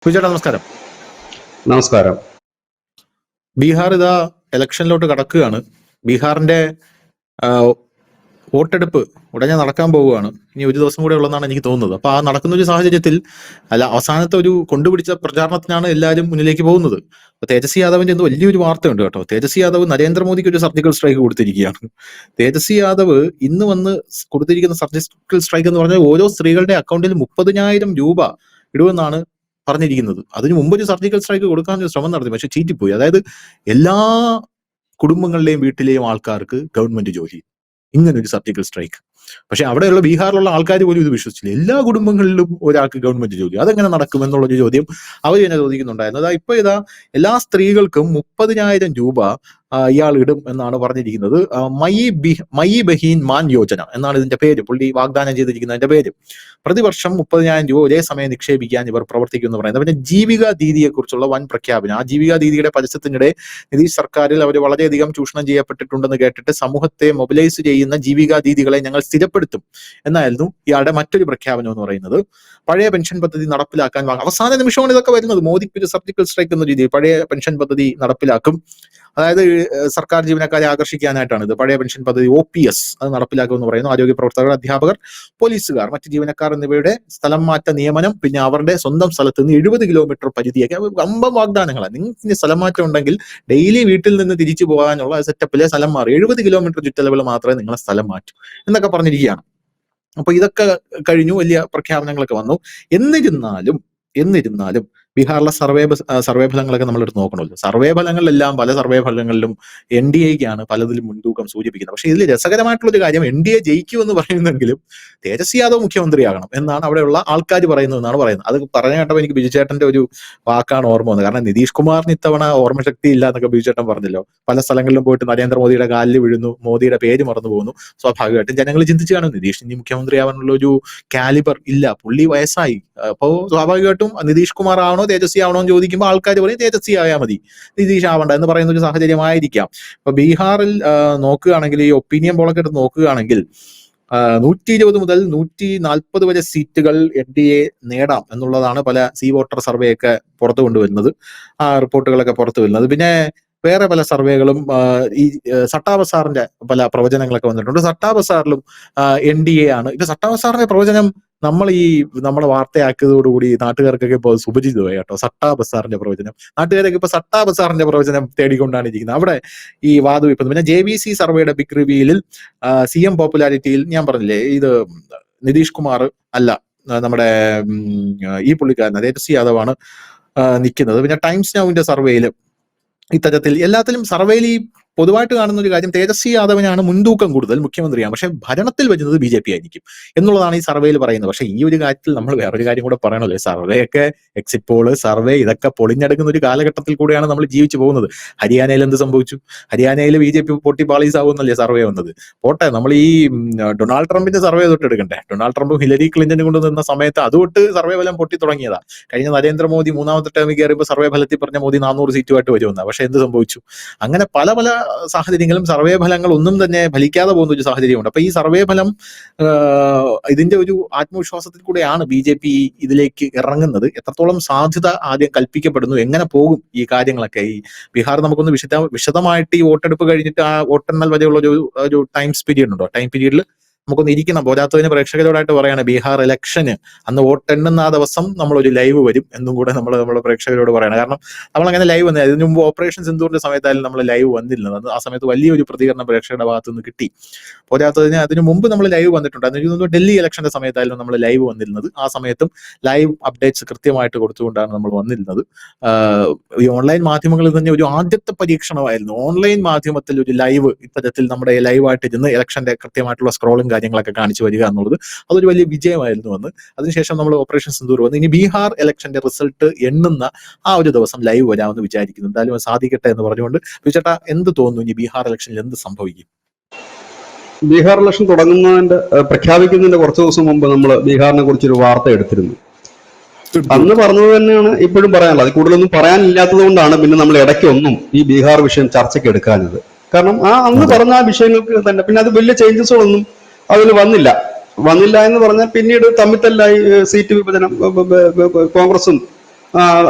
സുചേട്ടാ നമസ്കാരം. നമസ്കാരം. ബീഹാർ ഇതാ ഇലക്ഷനിലോട്ട് കടക്കുകയാണ്. ബീഹാറിന്റെ ആ, വോട്ടെടുപ്പ് ഉടനെ നടക്കാൻ പോവുകയാണ്. ഇനി ഒരു ദിവസം കൂടെ ഉള്ളതാണ് എനിക്ക് തോന്നുന്നത്. അപ്പൊ ആ നടക്കുന്ന ഒരു സാഹചര്യത്തിൽ അവസാനത്തെ ഒരു കൊണ്ടുപിടിച്ച പ്രചാരണത്തിനാണ് എല്ലാവരും മുന്നിലേക്ക് പോകുന്നത്. അപ്പൊ തേജസ്വി യാദവിന്റെ എന്തോ വലിയൊരു വാർത്തയുണ്ട് കേട്ടോ. തേജസ്വി യാദവ് നരേന്ദ്രമോദിക്ക് ഒരു സർജിക്കൽ സ്ട്രൈക്ക് കൊടുത്തിരിക്കുകയാണ്. തേജസ്വി യാദവ് ഇന്ന് വന്ന് കൊടുത്തിരിക്കുന്ന സർജിക്കൽ സ്ട്രൈക്ക് എന്ന് പറഞ്ഞാൽ ഓരോ സ്ത്രീകളുടെ അക്കൗണ്ടിൽ 30,000 രൂപ ഇടുമെന്നാണ് പറഞ്ഞിരിക്കുന്നത്. അതിനു മുമ്പ് ഒരു സർജിക്കൽ സ്ട്രൈക്ക് കൊടുക്കാൻ ഒരു ശ്രമം നടത്തി, പക്ഷെ ചീറ്റിപ്പോയി. അതായത് എല്ലാ കുടുംബങ്ങളിലെയും വീട്ടിലെയും ആൾക്കാർക്ക് ഗവൺമെന്റ് ജോലി, ഇങ്ങനെ ഒരു സർജിക്കൽ സ്ട്രൈക്ക്. പക്ഷെ അവിടെയുള്ള ബീഹാറിലുള്ള ആൾക്കാർ പോലും ഇത് വിശ്വസിച്ചില്ല. എല്ലാ കുടുംബങ്ങളിലും ഒരാൾക്ക് ഗവൺമെന്റ് ജോലി, അതെങ്ങനെ നടക്കും എന്നുള്ളൊരു ചോദ്യം അവർ തന്നെ ചോദിക്കുന്നുണ്ടായിരുന്നു. ഇപ്പൊ എല്ലാ സ്ത്രീകൾക്കും 30,000 രൂപ ഇയാൾ ഇടും എന്നാണ് പറഞ്ഞിരിക്കുന്നത്. മയി ബഹീൻ മാൻ യോജന എന്നാണ് ഇതിന്റെ പേര്. പുള്ളി വാഗ്ദാനം ചെയ്തിരിക്കുന്നതിന്റെ പേര്. പ്രതിവർഷം 30,000 രൂപ ഒരേ സമയം നിക്ഷേപിക്കാൻ ഇവർ പ്രവർത്തിക്കുമെന്ന് പറയുന്നത്. പിന്നെ ജീവിക ദീദിയെ കുറിച്ചുള്ള വൻ പ്രഖ്യാപനം. ആ ജീവിക ദീദിയുടെ പരസ്യത്തിനിടെ നിതീഷ് സർക്കാരിൽ അവർ വളരെയധികം ചൂഷണം ചെയ്യപ്പെട്ടിട്ടുണ്ടെന്ന് കേട്ടിട്ട് സമൂഹത്തെ മൊബിലൈസ് ചെയ്യുന്ന ജീവിക ദീദികളെ ഞങ്ങൾ സ്ഥിരപ്പെടുത്തും എന്നായിരുന്നു ഇയാളുടെ മറ്റൊരു പ്രഖ്യാപനം എന്ന് പറയുന്നത്. പഴയ പെൻഷൻ പദ്ധതി നടപ്പിലാക്കാൻ അവസാന നിമിഷമാണ് ഇതൊക്കെ വരുന്നത്. മോദിക്ക് ഒരു സർജിക്കൽ സ്ട്രൈക്ക് എന്ന രീതിയിൽ പഴയ പെൻഷൻ പദ്ധതി നടപ്പിലാക്കും. അതായത് സർക്കാർ ജീവനക്കാരെ ആകർഷിക്കാനായിട്ടാണ് ഇത്. പഴയ പെൻഷൻ പദ്ധതി OPS അത് നടപ്പിലാക്കുമെന്ന് പറയുന്നു. ആരോഗ്യ പ്രവർത്തകർ, അധ്യാപകർ, പോലീസുകാർ, മറ്റ് ജീവനക്കാർ എന്നിവയുടെ സ്ഥലം മാറ്റ നിയമനം, പിന്നെ അവരുടെ സ്വന്തം സ്ഥലത്ത് നിന്ന് 70 കിലോമീറ്റർ പരിധിയൊക്കെ വമ്പൻ വാഗ്ദാനങ്ങളാണ്. നിങ്ങൾക്ക് സ്ഥലം മാറ്റം ഉണ്ടെങ്കിൽ ഡെയിലി വീട്ടിൽ നിന്ന് തിരിച്ചു പോകാനുള്ള സെറ്റപ്പിലെ സ്ഥലം മാറി 70 കിലോമീറ്റർ ചുറ്റളവിൽ മാത്രമേ നിങ്ങളെ സ്ഥലം മാറ്റൂ എന്നൊക്കെ പറഞ്ഞിരിക്കുകയാണ്. അപ്പൊ ഇതൊക്കെ കഴിഞ്ഞു, വലിയ പ്രഖ്യാപനങ്ങളൊക്കെ വന്നു. എന്നിരുന്നാലും ബീഹാറിലെ സർവേ ഫലങ്ങളൊക്കെ നമ്മൾ എടുത്ത് നോക്കണമല്ലോ. സർവേ ഫലങ്ങളിലെല്ലാം, പല സർവേ ഫലങ്ങളിലും NDAക്കാണ് പലതിലും മുൻതൂക്കം സൂചിപ്പിക്കുന്നത്. പക്ഷെ ഇതിൽ രസകരമായിട്ടുള്ളൊരു കാര്യം, NDA ജയിക്കുമെന്ന് പറയുന്നെങ്കിലും തേജസ്വി യാദവ് മുഖ്യമന്ത്രിയാകണം എന്നാണ് അവിടെയുള്ള ആൾക്കാർ പറയുന്നതെന്നാണ് പറയുന്നത്. അത് പറഞ്ഞു കേട്ടപ്പോൾ എനിക്ക് ബിജുചേട്ടന്റെ ഒരു വാക്കാണ് ഓർമ്മ വന്നത്. കാരണം നിതീഷ് കുമാറിന് ഇത്തവണ ഓർമ്മശക്തി ഇല്ല എന്നൊക്കെ ബിജുചേട്ടൻ പറഞ്ഞല്ലോ. പല സ്ഥലങ്ങളിലും പോയിട്ട് നരേന്ദ്രമോദിയുടെ കാലിൽ വീഴുന്നു, മോദിയുടെ പേര് മറന്നു പോകുന്നു. സ്വാഭാവികമായിട്ടും ജനങ്ങൾ ചിന്തിച്ചു കാണും, നിതീഷ് ഇനി മുഖ്യമന്ത്രിയാവാനുള്ള ഒരു കാലിബർ ഇല്ല, പുള്ളി വയസ്സായി. അപ്പോൾ സ്വാഭാവികമായിട്ടും നിതീഷ് കുമാർ ആവണോ തേജസ്വി ആവണോ എന്ന് ചോദിക്കുമ്പോൾ ആൾക്കാർ പറയും തേജസ്വി ആയാൽ മതി, നിതീഷ് ആവണ്ട എന്ന് പറയുന്ന ഒരു സാഹചര്യമായിരിക്കാം. ഇപ്പൊ ബീഹാറിൽ നോക്കുകയാണെങ്കിൽ, ഈ ഒപ്പീനിയൻ പോളൊക്കെ എടുത്ത് നോക്കുകയാണെങ്കിൽ 120 മുതൽ 140 വരെ സീറ്റുകൾ NDA നേടാം എന്നുള്ളതാണ് പല വോട്ടർ സർവേ ഒക്കെ പുറത്തു കൊണ്ടുവരുന്നത്, ആ റിപ്പോർട്ടുകളൊക്കെ പുറത്തു വരുന്നത്. പിന്നെ വേറെ പല സർവേകളും ഈ സട്ടാ ബസാറിന്റെ പല പ്രവചനങ്ങളൊക്കെ വന്നിട്ടുണ്ട്. സട്ടാ ബസാറിലും NDA ആണ്. ഇപ്പൊ സട്ടാ ബസാറിന്റെ പ്രവചനം നമ്മളെ വാർത്തയാക്കിയതോടുകൂടി നാട്ടുകാർക്കൊക്കെ ഇപ്പോൾ സുപരിചിതമായി കേട്ടോ. സട്ടാ ബസാറിന്റെ പ്രവചനം, നാട്ടുകാരൊക്കെ ഇപ്പൊ സട്ടാ ബസാറിന്റെ പ്രവചനം തേടിക്കൊണ്ടാണ് ഇരിക്കുന്നത്. അവിടെ ഈ വാതുവെപ്പ്. പിന്നെ JVC സർവേയുടെ ബിഗ് റിവ്യൂവിൽ CM പോപ്പുലാരിറ്റിയിൽ ഞാൻ പറഞ്ഞില്ലേ, ഇത് നിതീഷ് കുമാർ അല്ല, നമ്മുടെ ഈ പുള്ളിക്കാരൻ തേജസ്വി യാദവാണ് നിൽക്കുന്നത്. പിന്നെ ടൈംസ് നൗവിന്റെ സർവേയിൽ ഇത്തരത്തിൽ എല്ലാത്തിലും സർവേയിൽ ഈ പൊതുവായിട്ട് കാണുന്ന ഒരു കാര്യം, തേജസ്വി യാദവിനാണ് മുൻതൂക്കം കൂടുതൽ മുഖ്യമന്ത്രിയാണ്, പക്ഷെ ഭരണത്തിൽ വരുന്നത് BJP ആയിരിക്കും എന്നുള്ളതാണ് ഈ സർവേയിൽ പറയുന്നത്. പക്ഷെ ഈ ഒരു കാര്യത്തിൽ നമ്മൾ വേറൊരു കാര്യം കൂടെ പറയണല്ലോ. സർവേ ഒക്കെ, എക്സിറ്റ് പോള്, സർവേ ഇതൊക്കെ പൊളിഞ്ഞെടുക്കുന്ന ഒരു കാലഘട്ടത്തിൽ കൂടെയാണ് നമ്മൾ ജീവിച്ചു പോകുന്നത്. ഹരിയാനയിൽ എന്ത് സംഭവിച്ചു? ഹരിയാനയിൽ BJP പൊട്ടി പാളീസ് ആവുമെന്നല്ലേ സർവേ വന്നത്. പോട്ടെ, നമ്മൾ ഈ ഡൊണാൾഡ് ട്രംപിന്റെ സർവേ തൊട്ട് എടുക്കണ്ടേ. ഡൊണാൾഡ് ട്രംപും ഹിലരി ക്ലിന്റനും കൊണ്ട് നിന്ന സമയത്ത് അതുകൊണ്ട് സർവേ ഫലം പൊട്ടി തുടങ്ങിയതാ. കഴിഞ്ഞ നരേന്ദ്രമോദി 3ാമത്തെ ടേമിൽ കയറിയപ്പോൾ സർവേ ഫലത്തിൽ പറഞ്ഞ മോദി 400 സീറ്റുമായിട്ട് വരുമെന്ന. പക്ഷെ എന്ത് സംഭവിച്ചു? അങ്ങനെ പല സാഹചര്യങ്ങളും സർവേ ഫലങ്ങൾ ഒന്നും തന്നെ ഫലിക്കാതെ പോകുന്ന ഒരു സാഹചര്യമുണ്ട്. അപ്പൊ ഈ സർവേ ഫലം ഇതിന്റെ ഒരു ആത്മവിശ്വാസത്തിൽ കൂടെയാണ് BJP ഇതിലേക്ക് ഇറങ്ങുന്നത്. എത്രത്തോളം സാധ്യത ആദ്യം കൽപ്പിക്കപ്പെടുന്നു, എങ്ങനെ പോകും ഈ കാര്യങ്ങളൊക്കെ. ഈ ബീഹാർ നമുക്കൊന്ന് വിശദമായിട്ട് ഈ വോട്ടെടുപ്പ് കഴിഞ്ഞിട്ട് ആ വോട്ടെണ്ണൽ വരെയുള്ള ഒരു ടൈം പീരീഡ് ഉണ്ടോ, ടൈം പീരീഡിൽ നമുക്കൊന്ന് ഇരിക്കണം. പോരാത്തതിന് പ്രേക്ഷകരോടായിട്ട് പറയാണ്, ബീഹാർ ഇലക്ഷന് അന്ന് വോട്ടെണ്ണുന്ന ആ ദിവസം നമ്മളൊരു ലൈവ് വരും എന്നും കൂടെ നമ്മുടെ പ്രേക്ഷകരോട് പറയണം. കാരണം നമ്മളങ്ങനെ ലൈവ് വന്നത് ഇതിനു മുമ്പ് ഓപ്പറേഷൻ സിന്ദൂറിന്റെ സമയത്തായാലും നമ്മൾ ലൈവ് വന്നിരുന്നത്. ആ സമയത്ത് വലിയൊരു പ്രതികരണം പ്രേക്ഷകരുടെ ഭാഗത്ത് നിന്ന് കിട്ടി. പോരാത്തതിന് അതിനു മുമ്പ് നമ്മൾ ലൈവ് വന്നിട്ടുണ്ട്. അതിന് ഡൽഹി ഇലക്ഷന്റെ സമയത്തായാലും നമ്മൾ ലൈവ് വന്നിരുന്നത്. ആ സമയത്തും ലൈവ് അപ്ഡേറ്റ്സ് കൃത്യമായിട്ട് കൊടുത്തുകൊണ്ടാണ് നമ്മൾ വന്നിരുന്നത്. ഈ ഓൺലൈൻ മാധ്യമങ്ങളിൽ തന്നെ ഒരു ആദ്യത്തെ പരീക്ഷണമായിരുന്നു ഓൺലൈൻ മാധ്യമത്തിൽ ഒരു ലൈവ്, ഇത്തരത്തിൽ നമ്മുടെ ലൈവായിട്ട് ഇരുന്ന് ഇലക്ഷന്റെ കൃത്യമായിട്ടുള്ള സ്ക്രോളും കാര്യങ്ങളൊക്കെ കാണിച്ചു വരിക എന്നുള്ളത്. അതൊരു വലിയ വിജയമായിരുന്നു അന്ന്. അതിനുശേഷം നമ്മൾ ഓപ്പറേഷൻ സിന്ദൂർ വന്നു. ഇനി ബീഹാർ ഇലക്ഷന്റെ റിസൾട്ട് എണ്ണുന്ന ആ ഒരു ദിവസം ലൈവ് വരാമെന്ന് വിചാരിക്കുന്നു. എന്തായാലും അത് സാധിക്കട്ടെ എന്ന് പറഞ്ഞുകൊണ്ട് വിചേട്ടാ, എന്ത് തോന്നുന്നു ഇനി ബീഹാർ ഇലക്ഷനിൽ എന്ത് സംഭവിക്കും? ബീഹാർ ഇലക്ഷൻ പ്രഖ്യാപിക്കുന്നതിന്റെ കുറച്ചു ദിവസം മുമ്പ് നമ്മൾ ബീഹാറിനെ കുറിച്ചൊരു വാർത്ത എടുത്തിരുന്നു. അന്ന് പറഞ്ഞത് തന്നെയാണ് ഇപ്പോഴും പറയാനുള്ളത്. അത് കൂടുതലൊന്നും പറയാനില്ലാത്തത് കൊണ്ടാണ് പിന്നെ നമ്മൾ ഇടയ്ക്കൊന്നും ഈ ബീഹാർ വിഷയം ചർച്ചയ്ക്ക് എടുക്കാഞ്ഞത്. കാരണം അന്ന് പറഞ്ഞ ആ വിഷയങ്ങൾക്ക് തന്നെ പിന്നെ അത് വലിയ ചേഞ്ചസുകളൊന്നും അതിൽ വന്നില്ല എന്ന് പറഞ്ഞാൽ പിന്നീട് തമ്മിത്തല്ലായി, സീറ്റ് വിഭജനം, കോൺഗ്രസും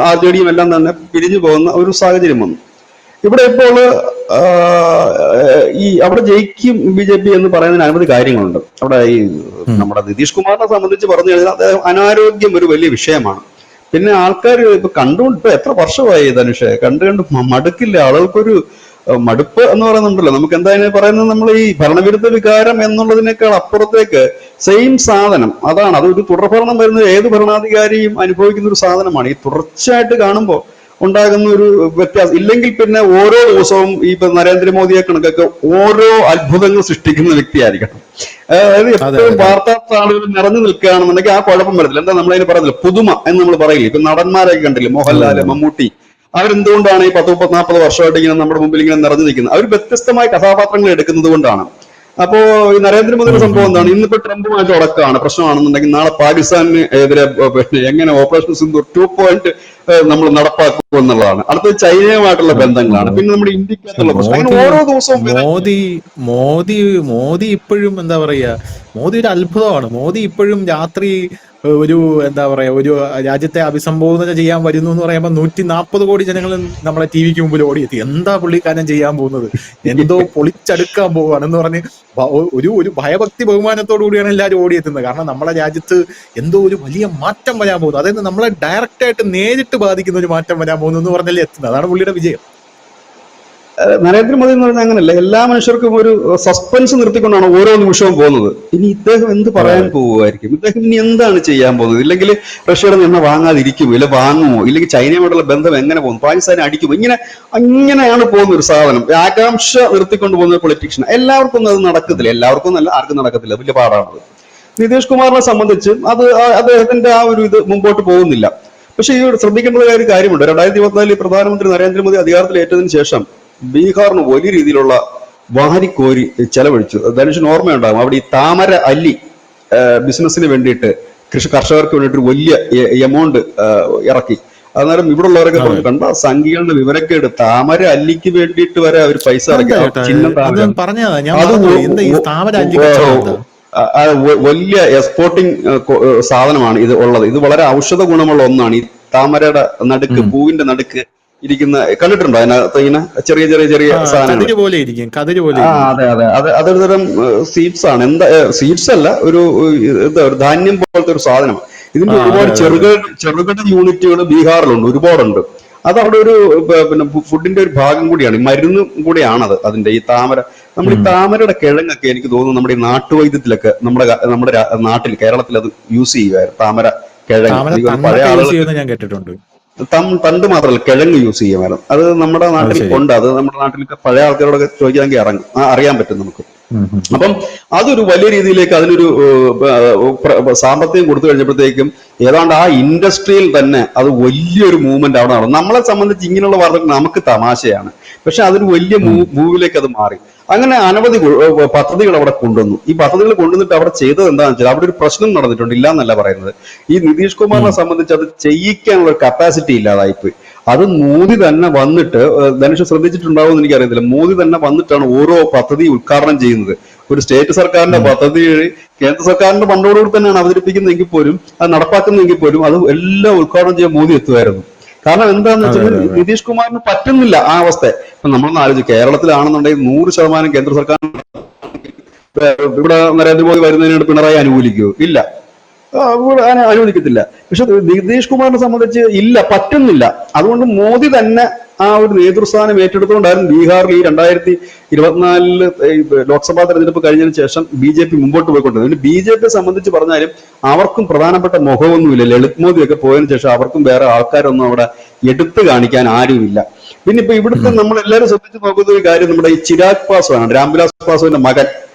RJDയും എല്ലാം തന്നെ പിരിഞ്ഞു പോകുന്ന ഒരു സാഹചര്യം വന്നു. ഇവിടെ ഇപ്പോൾ അവിടെ ജയിക്കും BJP എന്ന് പറയുന്നതിന് അനവധി കാര്യങ്ങളുണ്ട്. അവിടെ ഈ നമ്മുടെ നിതീഷ് കുമാറിനെ സംബന്ധിച്ച് പറഞ്ഞു കഴിഞ്ഞാൽ അദ്ദേഹം അനാരോഗ്യം ഒരു വലിയ വിഷയമാണ്. പിന്നെ ആൾക്കാർ ഇപ്പൊ കണ്ടുകൊണ്ട് ഇപ്പൊ എത്ര വർഷമായി ധനുഷ് കണ്ട് മടുക്കില്ല, ആളുകൾക്കൊരു മടുപ്പ് എന്ന് പറയുന്നുണ്ടല്ലോ. നമുക്ക് എന്തായാലും പറയുന്നത്, നമ്മൾ ഈ ഭരണവിരുദ്ധ വികാരം എന്നുള്ളതിനേക്കാൾ അപ്പുറത്തേക്ക് സെയിം സാധനം അതാണ്. അതൊരു തുടർഭരണം വരുന്ന ഏത് ഭരണാധികാരിയും അനുഭവിക്കുന്ന ഒരു സാധനമാണ്. ഈ തുടർച്ചയായിട്ട് കാണുമ്പോൾ ഉണ്ടാകുന്ന ഒരു വ്യത്യാസം. ഇല്ലെങ്കിൽ പിന്നെ ഓരോ ദിവസവും ഈ നരേന്ദ്രമോദിയെ കണക്കൊക്കെ ഓരോ അത്ഭുതങ്ങൾ സൃഷ്ടിക്കുന്ന വ്യക്തിയായിരിക്കണം. അതായത് എപ്പോഴും വാർത്താ താളുകൾ നിറഞ്ഞു നിൽക്കുകയാണെന്നുണ്ടെങ്കിൽ ആ കുഴപ്പം വരത്തില്ല. എന്താ നമ്മളതിന് പറയുന്നില്ല, പുതുമ എന്ന് നമ്മൾ പറയില്ല. ഇപ്പൊ നടന്മാരൊക്കെ കണ്ടില്ലേ, മോഹൻലാല്, മമ്മൂട്ടി, അവരെന്തുകൊണ്ടാണ് ഈ 10-40 വർഷമായിട്ട് ഇങ്ങനെ നമ്മുടെ മുമ്പിൽ ഇങ്ങനെ നിറഞ്ഞു നിൽക്കുന്നത്? അവർ വ്യത്യസ്തമായ കഥാപാത്രങ്ങൾ എടുക്കുന്നത് കൊണ്ടാണ്. അപ്പോ ഈ നരേന്ദ്രമോദിയുടെ സംഭവം എന്താണ്? ഇന്നിപ്പോ ട്രംപുമായിട്ട് ഉടക്കാണ്, പ്രശ്നമാണെന്നുണ്ടെങ്കിൽ നാളെ പാകിസ്ഥാന് എതിരെ എങ്ങനെ ഓപ്പറേഷൻ സിന്ദൂർ 2 നമ്മൾ നടപ്പാക്കും എന്നുള്ളതാണ്. അടുത്തത് ചൈനയുമായിട്ടുള്ള ബന്ധങ്ങളാണ്. പിന്നെ നമ്മുടെ ഇന്ത്യക്കകത്തുള്ള പ്രശ്നം. അങ്ങനെ ഓരോ ദിവസവും മോദി ഇപ്പോഴും എന്താ പറയാ, മോദി ഒരു അത്ഭുതമാണ്. മോദി ഇപ്പോഴും രാത്രി ഒരു എന്താ പറയാ, ഒരു രാജ്യത്തെ അഭിസംബോധന ചെയ്യാൻ വരുന്നു എന്ന് പറയുമ്പോൾ 140 കോടി ജനങ്ങൾ നമ്മളെ TVക്ക് മുമ്പിൽ ഓടിയെത്തി. എന്താ പുള്ളിക്കാരൻ ചെയ്യാൻ പോകുന്നത്? എന്തോ പൊളിച്ചടുക്കാൻ പോവുകയാണെന്ന് പറഞ്ഞ് ഒരു ഭയഭക്തി ബഹുമാനത്തോടു കൂടിയാണ് എല്ലാവരും ഓടിയെത്തുന്നത്. കാരണം നമ്മളെ രാജ്യത്ത് എന്തോ ഒരു വലിയ മാറ്റം വരാൻ പോകുന്നു, അതായത് നമ്മളെ ഡയറക്റ്റ് ആയിട്ട് നേരിട്ട് ബാധിക്കുന്ന ഒരു മാറ്റം വരാൻ പോകുന്നു എന്ന് പറഞ്ഞല്ലേ എത്തുന്നത്. അതാണ് പുള്ളിയുടെ വിജയം. നരേന്ദ്രമോദി എന്ന് പറഞ്ഞാൽ അങ്ങനല്ല, എല്ലാ മനുഷ്യർക്കും ഒരു സസ്പെൻസ് നിർത്തിക്കൊണ്ടാണ് ഓരോ നിമിഷവും പോകുന്നത്. ഇനി ഇദ്ദേഹം എന്ത് പറയാൻ പോവുമായിരിക്കും, ഇദ്ദേഹം ഇനി എന്താണ് ചെയ്യാൻ പോകുന്നത്? ഇല്ലെങ്കിൽ റഷ്യയുടെ നിന്ന് വാങ്ങാതിരിക്കുമോ, ഇല്ല വാങ്ങുമോ, ഇല്ലെങ്കിൽ ചൈനയുമായിട്ടുള്ള ബന്ധം എങ്ങനെ പോകുന്നു, പാകിസ്ഥാനെ അടിക്കുമോ, അങ്ങനെയാണ് പോകുന്ന ഒരു സാധനം. ആകാംക്ഷ നിർത്തിക്കൊണ്ട് പോകുന്ന ഒരു പൊളിറ്റീഷ്യൻ. എല്ലാവർക്കും ഒന്നും അത് നടക്കത്തില്ല, എല്ലാവർക്കും നല്ല ആർക്കും നടക്കത്തില്ല, വലിയ പാടാണത്. നിതീഷ് കുമാറിനെ സംബന്ധിച്ച് അദ്ദേഹത്തിന്റെ ആ ഒരു ഇത് മുമ്പോട്ട് പോകുന്നില്ല. പക്ഷെ ഈ ശ്രദ്ധിക്കേണ്ട ഒരു കാര്യമുണ്ട്. 2024 പ്രധാനമന്ത്രി നരേന്ദ്രമോദി അധികാരത്തിലേറ്റതിനു ശേഷം ബീഹാറിന് വലിയ രീതിയിലുള്ള വാരിക്കോരി ചെലവഴിച്ചു. ധനുഷിന് ഓർമ്മയുണ്ടാകും, അവിടെ ഈ താമര അല്ലി ബിസിനസിന് വേണ്ടിയിട്ട് കർഷകർക്ക് വേണ്ടിയിട്ട് ഒരു വലിയ എമൗണ്ട് ഇറക്കി. അന്നേരം ഇവിടെ ഉള്ളവരൊക്കെ കണ്ട സംഖ്യകളുടെ വിവരക്കേട്, താമര അല്ലിക്ക് വേണ്ടിയിട്ട് വരെ അവർ പൈസ ഇറക്കി. ചിഹ്നം വലിയ എക്സ്പോർട്ടിങ് സാധനമാണ് ഇത് ഉള്ളത്. ഇത് വളരെ ഔഷധ ഗുണമുള്ള ഒന്നാണ്. ഈ താമരയുടെ നടുക്ക്, പൂവിന്റെ നടുക്ക് ഇരിക്കുന്ന കണ്ടിട്ടുണ്ടോ? അതിനകത്ത് ഇങ്ങനെ ചെറിയ ചെറിയ ചെറിയ സാധനങ്ങൾ. അതെ, അതൊരു തരം സീഡ്സ് ആണ്. എന്താ സീഡ്സ് അല്ല, ഒരു ധാന്യം പോലത്തെ ഒരു സാധനമാണ്. ഇതിന്റെ ഒരുപാട് ചെറുകിട യൂണിറ്റുകൾ ബീഹാറിലുണ്ട്, ഒരുപാടുണ്ട്. അത് അവിടെ ഒരു പിന്നെ ഫുഡിന്റെ ഒരു ഭാഗം കൂടിയാണ്, മരുന്നും കൂടിയാണത്. അതിന്റെ ഈ താമര, നമ്മൾ ഈ താമരയുടെ കിഴങ്ങൊക്കെ എനിക്ക് തോന്നുന്നു നമ്മുടെ ഈ നാട്ടുവൈദ്യത്തിലൊക്കെ നമ്മുടെ നാട്ടിൽ കേരളത്തിൽ അത് യൂസ് ചെയ്യുമായിരുന്നു. താമര കിഴങ്ങ് പഴയ ആളുകൾ ഞാൻ കേട്ടിട്ടുണ്ട്. തണ്ട് മാത്രമല്ല, കിഴങ്ങ് യൂസ് ചെയ്യുമായിരുന്നു. അത് നമ്മുടെ നാട്ടിൽ ഉണ്ട്. അത് നമ്മുടെ നാട്ടിലൊക്കെ പഴയ ആൾക്കാരോടൊക്കെ ചോദിക്കാമെങ്കിൽ അറിയാൻ പറ്റും നമുക്ക്. അപ്പം അതൊരു വലിയ രീതിയിലേക്ക് അതിനൊരു സാമ്പത്തികം കൊടുത്തു കഴിഞ്ഞപ്പോഴത്തേക്കും ഏതാണ്ട് ആ ഇൻഡസ്ട്രിയിൽ തന്നെ അത് വലിയൊരു മൂവ്മെന്റ് അവിടെ നടന്നു. നമ്മളെ സംബന്ധിച്ച് ഇങ്ങനെയുള്ള വാർത്തകൾ നമുക്ക് തമാശയാണ്, പക്ഷെ അതൊരു വലിയ മൂവിലേക്ക് അത് മാറി. അങ്ങനെ അനവധി പദ്ധതികൾ അവിടെ കൊണ്ടുവന്നു. ഈ പദ്ധതികൾ കൊണ്ടുവന്നിട്ട് അവിടെ ചെയ്തത് എന്താണെന്ന് വെച്ചാൽ അവിടെ ഒരു പ്രശ്നം നടന്നിട്ടുണ്ട്, ഇല്ല എന്നല്ല പറയുന്നത്. ഈ നിതീഷ് കുമാറിനെ സംബന്ധിച്ച് അത് ചെയ്യിക്കാനുള്ള കപ്പാസിറ്റി ഇല്ലാതായിപ്പോയി. അത് മോദി തന്നെ വന്നിട്ട്, ധനുഷ് ശ്രദ്ധിച്ചിട്ടുണ്ടാവും എന്ന് എനിക്കറിയത്തില്ല, മോദി തന്നെ വന്നിട്ടാണ് ഓരോ പദ്ധതി ഉദ്ഘാടനം ചെയ്യുന്നത്. ഒരു സ്റ്റേറ്റ് സർക്കാരിന്റെ പദ്ധതി കേന്ദ്ര സർക്കാരിന്റെ ഫണ്ടോടുകൂടി തന്നെയാണ് അവതരിപ്പിക്കുന്നതെങ്കിൽ പോലും, അത് നടപ്പാക്കുന്നതെങ്കിൽ പോലും അത് എല്ലാം ഉദ്ഘാടനം ചെയ്യാൻ മോദി എത്തുമായിരുന്നു. കാരണം എന്താണെന്ന് വെച്ചാൽ നിതീഷ് കുമാറിന് പറ്റുന്നില്ല ആ അവസ്ഥ. ഇപ്പൊ നമ്മളൊന്ന് ആലോചിച്ച്, കേരളത്തിലാണെന്നുണ്ടെങ്കിൽ 100% കേന്ദ്ര സർക്കാർ, ഇവിടെ നരേന്ദ്രമോദി വരുന്നതിനോട് പിണറായി അനുകൂലിക്കുമോ? ഇല്ല, അനുവദിക്കത്തില്ല. പക്ഷെ നിതീഷ് കുമാറിനെ സംബന്ധിച്ച് ഇല്ല, പറ്റുന്നില്ല. അതുകൊണ്ട് മോദി തന്നെ ആ ഒരു നേതൃസ്ഥാനം ഏറ്റെടുത്തുകൊണ്ടായിരുന്നു ബീഹാറിൽ ഈ 2024 ലോക്സഭാ തെരഞ്ഞെടുപ്പ് കഴിഞ്ഞതിന് ശേഷം BJP മുമ്പോട്ട് പോയിക്കൊണ്ടിരുന്നത്. BJP സംബന്ധിച്ച് പറഞ്ഞാലും അവർക്കും പ്രധാനപ്പെട്ട മുഖമൊന്നുമില്ല. ലളിത് മോദിയൊക്കെ പോയതിനു ശേഷം അവർക്കും വേറെ ആൾക്കാരൊന്നും അവിടെ എടുത്തു കാണിക്കാൻ ആരുമില്ല. പിന്നെ ഇപ്പൊ ഇവിടുത്തെ നമ്മൾ എല്ലാവരും ശ്രദ്ധിച്ച് നോക്കുന്ന ഒരു കാര്യം, നമ്മുടെ ഈ ചിരാഗ് പാസ്വാനാണ്, രാംവിലാസ് പാസ്വാന്റെ മകൻ.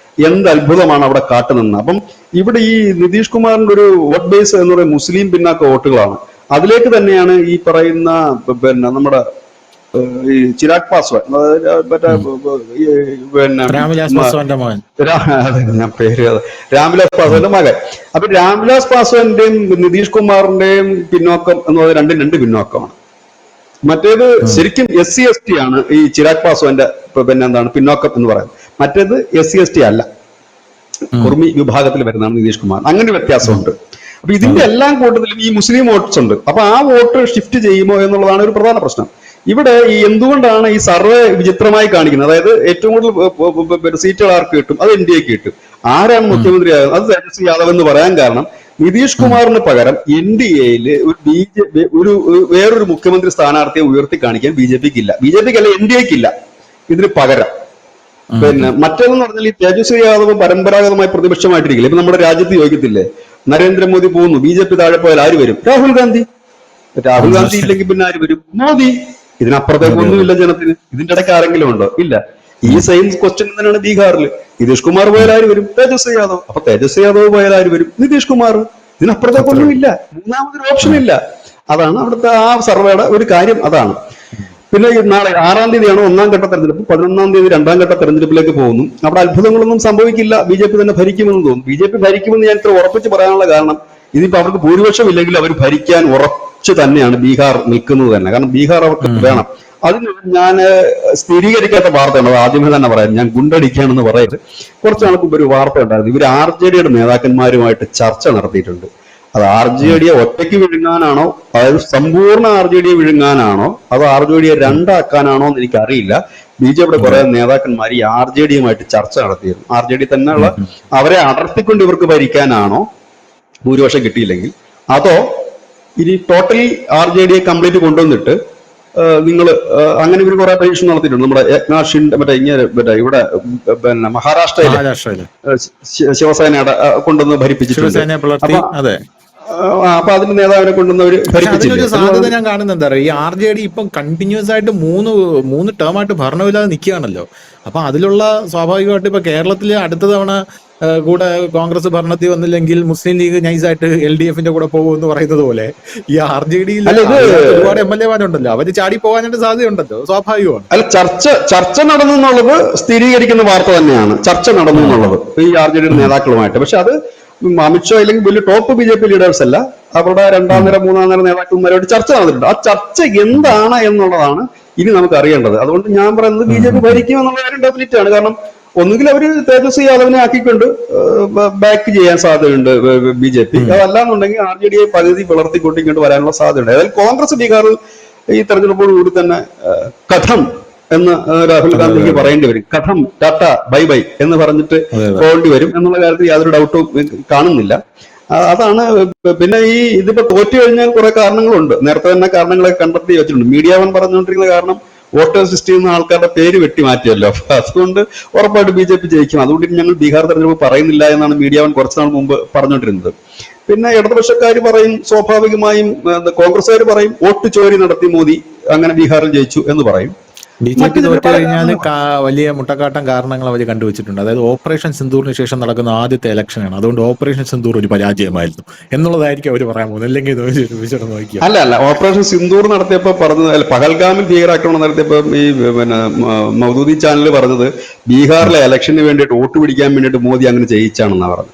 എന്ത് അത്ഭുതമാണ് അവിടെ കാട്ടുനിന്ന്. അപ്പം ഇവിടെ ഈ നിതീഷ് കുമാറിന്റെ ഒരു വോട്ട് ബേസ് എന്ന് പറയുന്നത് മുസ്ലിം പിന്നാക്ക വോട്ടുകളാണ്. അതിലേക്ക് തന്നെയാണ് ഈ പറയുന്ന പിന്നെ നമ്മുടെ ഈ ചിരാഗ് പാസ്വാൻ, മറ്റേ പിന്നെ ഞാൻ പേര് രാംവിലാസ് പാസ്വാന്റെ മകൻ. അപ്പൊ രാംവിലാസ് പാസ്വാന്റെയും നിതീഷ് കുമാറിന്റെയും പിന്നോക്കം എന്ന് പറയുന്നത് രണ്ട് പിന്നോക്കമാണ്. മറ്റേത് ശരിക്കും SC/ST ആണ് ഈ ചിരാഗ് പാസ്വാന്റെ പിന്നെ എന്താണ് പിന്നോക്കം എന്ന് പറയുന്നത്. മറ്റേത് SC/ST അല്ല, കുർമി വിഭാഗത്തിൽ വരുന്നതാണ് നിതീഷ് കുമാർ. അങ്ങനെ വ്യത്യാസമുണ്ട്. അപ്പൊ ഇതിന്റെ എല്ലാം കൂട്ടത്തിലും ഈ മുസ്ലിം വോട്ട്സ് ഉണ്ട്. അപ്പൊ ആ വോട്ട് ഷിഫ്റ്റ് ചെയ്യുമോ എന്നുള്ളതാണ് ഒരു പ്രധാന പ്രശ്നം. ഇവിടെ ഈ എന്തുകൊണ്ടാണ് ഈ സർവേ വിചിത്രമായി കാണിക്കുന്നത്? അതായത് ഏറ്റവും കൂടുതൽ സീറ്റുകൾ ആർക്ക് കിട്ടും? അത് NDAക്ക് കിട്ടും. ആരാണ് മുഖ്യമന്ത്രിയാകുന്നത്? അത് തേജസ്വി യാദവ് എന്ന് പറയാൻ കാരണം നിതീഷ് കുമാറിന് പകരം NDAയിൽ ഒരു വേറൊരു മുഖ്യമന്ത്രി സ്ഥാനാർത്ഥിയെ ഉയർത്തി കാണിക്കാൻ BJPക്ക് ഇല്ല. BJPക്കല്ല, NDAക്ക് ഇല്ല ഇതിന് പകരം. പിന്നെ മറ്റേതെന്ന് പറഞ്ഞാൽ ഈ തേജസ്വി യാദവ് പരമ്പരാഗതമായി പ്രതിപക്ഷമായിട്ടിരിക്കില്ല. ഇപ്പൊ നമ്മുടെ രാജ്യത്ത് ചോദിക്കത്തില്ലേ, നരേന്ദ്രമോദി പോകുന്നു, BJP താഴെ പോയാൽ ആര് വരും? രാഹുൽ ഗാന്ധി. രാഹുൽ ഗാന്ധി ഇല്ലെങ്കിൽ പിന്നെ ആര് വരും? മോദി. ഇതിനപ്പുറത്തേക്കൊന്നുമില്ല ജനത്തിന്. ഇതിന്റെ ഇടയ്ക്ക് ആരെങ്കിലും ഉണ്ടോ? ഇല്ല. ഈ സെയിം ക്വസ്റ്റ്യൻ തന്നെയാണ് ബീഹാറിൽ. നിതീഷ് കുമാർ പോയാൽ ആര് വരും? തേജസ്വി യാദവ്. അപ്പൊ തേജസ്വി യാദവ് പോയാൽ ആര് വരും? നിതീഷ് കുമാർ. ഇതിനപ്പുറത്തേക്കൊന്നും ഇല്ല, മൂന്നാമതൊരു ഓപ്ഷൻ ഇല്ല. അതാണ് അവിടുത്തെ ആ സർവേയുടെ ഒരു കാര്യം. അതാണ്. പിന്നെ നാളെ 6-ാം തീയതിയാണ് 1ാം ഘട്ട തെരഞ്ഞെടുപ്പ്. 11-ാം തീയതി 2ാം ഘട്ട തെരഞ്ഞെടുപ്പിലേക്ക് പോകുന്നു. അവിടെ അത്ഭുതങ്ങളൊന്നും സംഭവിക്കില്ല. BJP തന്നെ ഭരിക്കുമെന്ന് തോന്നുന്നു. BJP ഭരിക്കുമെന്ന് ഞാൻ ഇത്ര ഉറപ്പിച്ച് പറയാനുള്ള കാരണം, ഇതിപ്പോ അവർക്ക് ഭൂരിപക്ഷം ഇല്ലെങ്കിൽ അവർ ഭരിക്കാൻ ഉറച്ചു തന്നെയാണ് ബീഹാർ നിൽക്കുന്നത് തന്നെ. കാരണം ബീഹാർ അവർക്ക് വേണം. അതിന് ഞാൻ സ്ഥിരീകരിക്കാത്ത വാർത്തയാണ്, അത് ആദ്യമേ തന്നെ പറയാം. ഞാൻ ഗുണ്ടടിക്കുകയാണെന്ന് പറയരുത്. കുറച്ചു നാൾക്ക് മുമ്പ് ഒരു വാർത്ത ഉണ്ടായിരുന്നു. ഇവർ RJDയുടെ നേതാക്കന്മാരുമായിട്ട് ചർച്ച നടത്തിയിട്ടുണ്ട്. അത് RJDയെ ഒറ്റയ്ക്ക് വിഴുങ്ങാനാണോ, അതായത് സമ്പൂർണ്ണ RJDയെ വിഴുങ്ങാനാണോ, അതോ RJDയെ രണ്ടാക്കാനാണോ എന്ന് എനിക്കറിയില്ല. BJPയുടെ കുറെ നേതാക്കന്മാർ ഈ RJDയുമായിട്ട് ചർച്ച നടത്തിയിരുന്നു. RJD തന്നെയുള്ള അവരെ അടർത്തിക്കൊണ്ട് ഇവർക്ക് ഭരിക്കാനാണോ ഭൂരിപക്ഷം കിട്ടിയില്ലെങ്കിൽ, അതോ ഇനി ടോട്ടലി RJDയെ കംപ്ലീറ്റ് കൊണ്ടുവന്നിട്ട് നിങ്ങൾ അങ്ങനെ ഇവർ കുറെ പരീക്ഷ നടത്തിയിട്ടുണ്ട്. നമ്മുടെ ഏക്നാഥ് ഷിൻഡെ ഇവിടെ പിന്നെ മഹാരാഷ്ട്രയില് ശിവസേനയുടെ കൊണ്ടുവന്ന് ഭരിപ്പിച്ചിട്ടുണ്ട്. അപ്പൊ അതിന്റെ നേതാവിനെ കൊണ്ടുവന്നവര് ഭരിപ്പിച്ചില്ല. സാധ്യത ഞാൻ കാണുന്നത് എന്താ പറയുക, ഈ RJD ഇപ്പം കണ്ടിന്യൂസ് ആയിട്ട് മൂന്ന് ടേമായിട്ട് ഭരണമില്ലാതെ നിൽക്കുകയാണല്ലോ. അപ്പൊ അതിലുള്ള സ്വാഭാവികമായിട്ട് ഇപ്പൊ കേരളത്തില് അടുത്ത തവണ കൂടെ കോൺഗ്രസ് ഭരണത്തിൽ വന്നില്ലെങ്കിൽ മുസ്ലിം ലീഗ് നൈസായിട്ട് LDFന്റെ കൂടെ പോകുമെന്ന് പറയുന്നത് പോലെ ഈ RJDയിൽ ഒരുപാട് MLA-മാരുണ്ടല്ലോ, അവര് ചാടി പോകാനായിട്ട് സാധ്യതയുണ്ടല്ലോ, സ്വാഭാവികമാണ്. അല്ല, ചർച്ച നടന്നു എന്നുള്ളത് സ്ഥിരീകരിക്കുന്ന വാർത്ത തന്നെയാണ്. ചർച്ച നടന്നു എന്നുള്ളത് ഈ RJDയുടെ നേതാക്കളുമായിട്ട്. പക്ഷെ അത് അമിത്ഷാ അല്ലെങ്കിൽ വലിയ ടോപ്പ് BJP ലീഡേഴ്സ് അല്ല, അവരുടെ 2ാം നിര 3ാം നിര നേതാക്കന്മാരോട് ചർച്ച നടന്നിട്ടുണ്ട്. ആ ചർച്ച എന്താണ് എന്നുള്ളതാണ് ഇനി നമുക്ക് അറിയേണ്ടത്. അതുകൊണ്ട് ഞാൻ പറയുന്നത് BJP ഭരിക്കും എന്നുള്ള കാര്യം ഡെഫിനറ്റ് ആണ്. കാരണം ഒന്നുകിൽ അവര് തേജസ്വി യാദവിനെ ആക്കിക്കൊണ്ട് ബാക്ക് ചെയ്യാൻ സാധ്യതയുണ്ട് BJP. അതല്ലാന്നുണ്ടെങ്കിൽ RJDയെ പകുതി പിളർത്തിക്കൊണ്ട് ഇങ്ങോട്ട് വരാനുള്ള സാധ്യതയുണ്ട്. അതായത് കോൺഗ്രസ് ബീഹാറിൽ ഈ തെരഞ്ഞെടുപ്പോടുകൂടി തന്നെ കഥം എന്ന് രാഹുൽ ഗാന്ധിക്ക് പറയേണ്ടി വരും. കഥം, ടാറ്റ, ബൈ ബൈ എന്ന് പറഞ്ഞിട്ട് പോകേണ്ടി വരും എന്നുള്ള കാര്യത്തിൽ യാതൊരു ഡൗട്ടും കാണുന്നില്ല. അതാണ്. പിന്നെ ഇതിപ്പോ തോറ്റു കഴിഞ്ഞാൽ കുറെ കാരണങ്ങളുണ്ട്. നേരത്തെ തന്നെ കാരണങ്ങളൊക്കെ കണ്ടെത്തി വെച്ചിട്ടുണ്ട്. മീഡിയ വൺ പറഞ്ഞുകൊണ്ടിരിക്കുന്ന കാരണം വോട്ടേഴ്സ് ലിസ്റ്റിൽ നിന്ന് ആൾക്കാരുടെ പേര് വെട്ടി മാറ്റിയല്ലോ. അപ്പൊ അതുകൊണ്ട് ഉറപ്പായിട്ട് BJP ജയിക്കും. അതുകൊണ്ട് ഞങ്ങൾ ബീഹാർ തെരഞ്ഞെടുപ്പ് പറയുന്നില്ല എന്നാണ് മീഡിയ വൺ കുറച്ചു നാൾ മുമ്പ് പറഞ്ഞുകൊണ്ടിരുന്നത്. പിന്നെ ഇടതുപക്ഷക്കാർ പറയും, സ്വാഭാവികമായും കോൺഗ്രസ്സുകാർ പറയും വോട്ട് ചോരി നടത്തി മോദി അങ്ങനെ ബീഹാറിൽ ജയിച്ചു എന്ന് പറയും. BJP തോറ്റു കഴിഞ്ഞാൽ വലിയ മുട്ടക്കാട്ടം കാരണങ്ങൾ അവർ കണ്ടുവച്ചിട്ടുണ്ട്. അതായത് ഓപ്പറേഷൻ സിന്ദൂറിന് ശേഷം നടക്കുന്ന ആദ്യത്തെ ഇലക്ഷനാണ്, അതുകൊണ്ട് ഓപ്പറേഷൻ സിന്ദൂർ ഒരു പരാജയമായിരുന്നു എന്നുള്ളതായിരിക്കും അവർ പറയാൻ പോകുന്നത്. അല്ലെങ്കിൽ നോക്കിയാൽ അല്ല, ഓപ്പറേഷൻ സിന്ദൂർ നടത്തിയപ്പോ പറഞ്ഞത്, പഹൽഗാമിൽ ഭീകരാക്രമണം നടത്തിയപ്പോ ഈ പിന്നെ മൗദൂദി ചാനൽ പറഞ്ഞത് ബീഹാറിലെ ഇലക്ഷന് വേണ്ടിയിട്ട് വോട്ട് പിടിക്കാൻ വേണ്ടിയിട്ട് മോദി അങ്ങനെ ജയിച്ചാണെന്നാണ് പറഞ്ഞത്.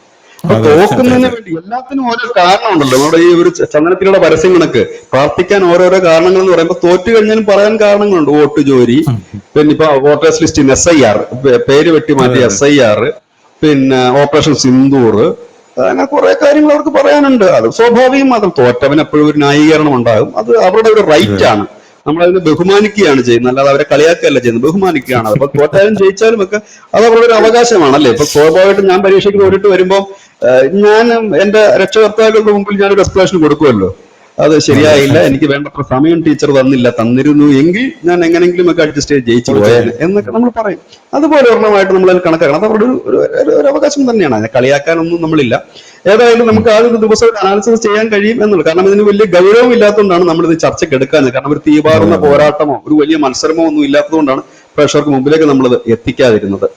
തോക്കുന്നതിന് വേണ്ടി എല്ലാത്തിനും ഓരോ കാരണമുണ്ടല്ലോ. നമ്മുടെ ഈ ഒരു ചന്ദനത്തിലുള്ള പരസ്യം കണക്ക് പ്രാർത്ഥിക്കാൻ ഓരോരോ കാരണങ്ങൾ എന്ന് പറയുമ്പോൾ തോറ്റു കഴിഞ്ഞാലും പറയാൻ കാരണങ്ങളുണ്ട്. വോട്ട് ചോരി, പിന്നെ ഇപ്പൊ വോട്ടേഴ്സ് ലിസ്റ്റിൽ SIR, പേര് വെട്ടി മാറ്റി SIR, പിന്നെ ഓപ്പറേഷൻ സിന്ദൂർ, അങ്ങനെ കുറെ കാര്യങ്ങൾ അവർക്ക് പറയാനുണ്ട്. അത് സ്വാഭാവികം. അത് തോറ്റവന് എപ്പോഴും ഒരു ന്യായീകരണം ഉണ്ടാകും. അത് അവരുടെ ഒരു റൈറ്റ് ആണ്. നമ്മളതിനെ ബഹുമാനിക്കുകയാണ് ചെയ്യുന്നത്, അല്ലാതെ അവരെ കളിയാക്കുകയല്ല ചെയ്യുന്നത്, ബഹുമാനിക്കുകയാണ്. അപ്പൊ തോറ്റാലും ജയിച്ചാലും ഒക്കെ അത് അവരുടെ ഒരു അവകാശമാണല്ലേ. ഇപ്പൊ സ്വാഭാവികമായിട്ടും ഞാൻ പരീക്ഷയ്ക്ക് തോറ്റിട്ട് വരുമ്പോൾ ഞാൻ എന്റെ രക്ഷകർത്താക്കളുടെ മുമ്പിൽ ഞാനൊരു എക്സ്പ്ലനേഷൻ കൊടുക്കുമല്ലോ. അത് ശരിയായില്ല, എനിക്ക് വേണ്ടത്ര സമയം ടീച്ചർ തന്നിരുന്നു എങ്കിൽ ഞാൻ എങ്ങനെങ്കിലും ഒക്കെ അഡ്ജസ്റ്റ് ചെയ്ത് ജയിച്ചു പോയാൽ എന്നൊക്കെ നമ്മൾ പറയും. അതുപോലെ ഒരെണ്ണമായിട്ട് നമ്മൾ കണക്കാക്കണം. അത് അവരുടെ ഒരു അവകാശം തന്നെയാണ്. അതിനെ കളിയാക്കാനൊന്നും നമ്മളില്ല. ഏതായാലും നമുക്ക് ആദ്യം ദിവസം അനാലിസിസ് ചെയ്യാൻ കഴിയും എന്നുള്ളത്. കാരണം ഇതിന് വലിയ ഗൗരവം ഇല്ലാത്തതുകൊണ്ടാണ് നമ്മളിത് ചർച്ചയ്ക്ക് എടുക്കാഞ്ഞത്. കാരണം ഒരു തീപാറുന്ന പോരാട്ടമോ ഒരു വലിയ മത്സരമോ ഒന്നും ഇല്ലാത്തതുകൊണ്ടാണ് പ്രേക്ഷകർക്ക് മുമ്പിലേക്ക് നമ്മളിത് എത്തിക്കാതിരുന്നത്.